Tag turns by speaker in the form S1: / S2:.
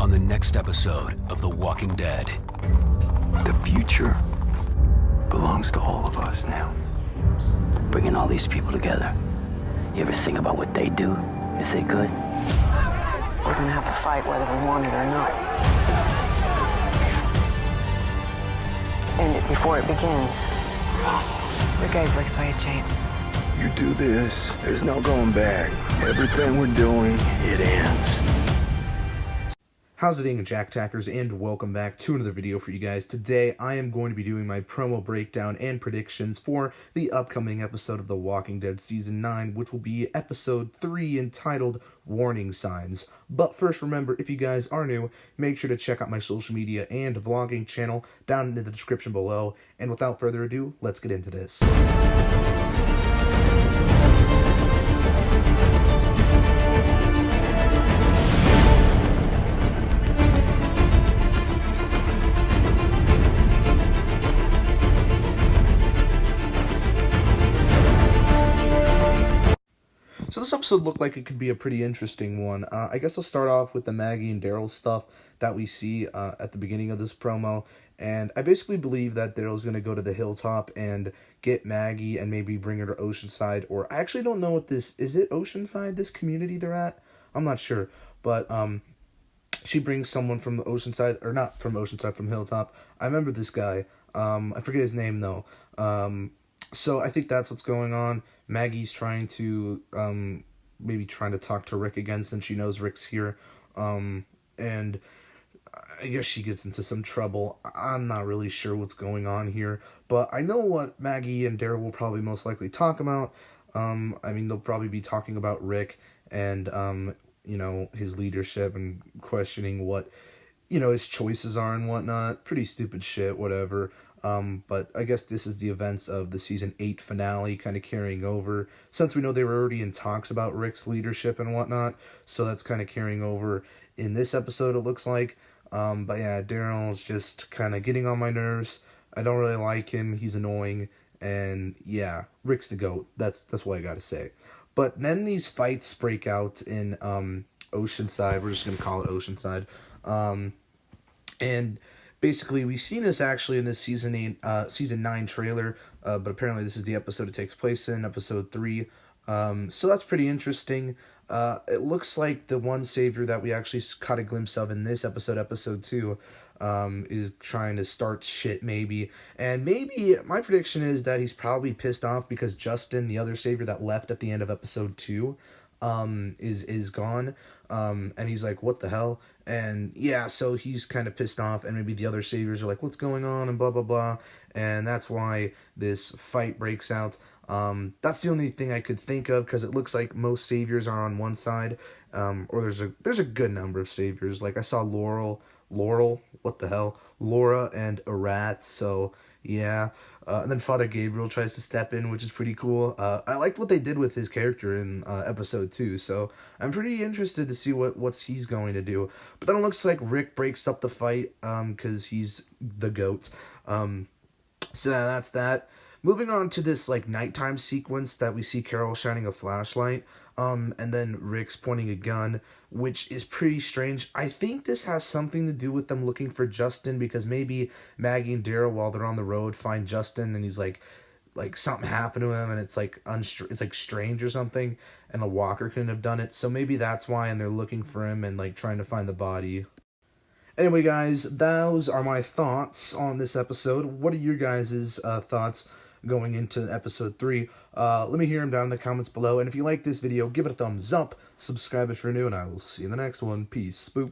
S1: on the next episode of The Walking Dead.
S2: The future belongs to all of us now.
S3: Bringing all these people together. You ever think about what they'd do if they could?
S4: We're gonna have a fight whether we want it or not. End it before it begins.
S5: We gave Rick's way a chance.
S2: You do this, there's no going back. Everything we're doing, it ends.
S6: How's it going, Jack Tackers, and welcome back to another video for you guys. Today, I am going to be doing my promo breakdown and predictions for the upcoming episode of The Walking Dead Season 9, which will be Episode 3, entitled Warning Signs. But first, remember, if you guys are new, make sure to check out my social media and vlogging channel down in the description below. And without further ado, let's get into this. So this episode looked like it could be a pretty interesting one. I guess I'll start off with the Maggie and Daryl stuff that we see at the beginning of this promo. And I basically believe that Daryl's going to go to the hilltop and get Maggie and maybe bring her to Oceanside. Or I actually don't know what this... Is it Oceanside, this community they're at? I'm not sure. But she brings someone from the Oceanside... Or not from Oceanside, from Hilltop. I remember this guy. I forget his name, though. So I think that's what's going on. Maggie's trying to, maybe trying to talk to Rick again since she knows Rick's here. And I guess she gets into some trouble. I'm not really sure what's going on here. But I know what Maggie and Daryl will probably most likely talk about. I mean, they'll probably be talking about Rick and, you know, his leadership and questioning what, you know, his choices are and whatnot. Pretty stupid shit, whatever. But I guess this is the events of the Season 8 finale kind of carrying over, since we know they were already in talks about Rick's leadership and whatnot, so that's kind of carrying over in this episode, it looks like. But yeah, Daryl's just kind of getting on my nerves. I don't really like him, he's annoying, and yeah, Rick's the GOAT, that's what I gotta say. But then these fights break out in, Oceanside, we're just gonna call it Oceanside, and... Basically, we've seen this actually in this Season 9 trailer, but apparently this is the episode it takes place in, Episode 3. So that's pretty interesting. It looks like the one savior that we actually caught a glimpse of in this episode, Episode 2, is trying to start shit, maybe. And maybe, my prediction is that he's probably pissed off because Justin, the other savior that left at the end of Episode 2, is gone. And he's like, what the hell? And yeah, so he's kind of pissed off, and maybe the other saviors are like, what's going on, and blah, blah, blah. And that's why this fight breaks out. That's the only thing I could think of, because it looks like most saviors are on one side, or there's a good number of saviors. Like, I saw Laurel, what the hell? Laura and Arat, so yeah. And then Father Gabriel tries to step in, which is pretty cool. I liked what they did with his character in Episode 2, so I'm pretty interested to see what he's going to do. But then it looks like Rick breaks up the fight, because he's the GOAT. So that's that. Moving on to this, like, nighttime sequence that we see Carol shining a flashlight, and then Rick's pointing a gun, which is pretty strange. I think this has something to do with them looking for Justin, because maybe Maggie and Daryl, while they're on the road, find Justin, and he's like something happened to him, and it's like it's like strange or something, and a walker couldn't have done it, so maybe that's why, and they're looking for him and like trying to find the body. Anyway, guys, those are my thoughts on this episode. What are your guys' thoughts going into Episode 3? Let me hear them down in the comments below, and if you like this video, give it a thumbs up, subscribe if you're new, and I will see you in the next one. Peace. Boop.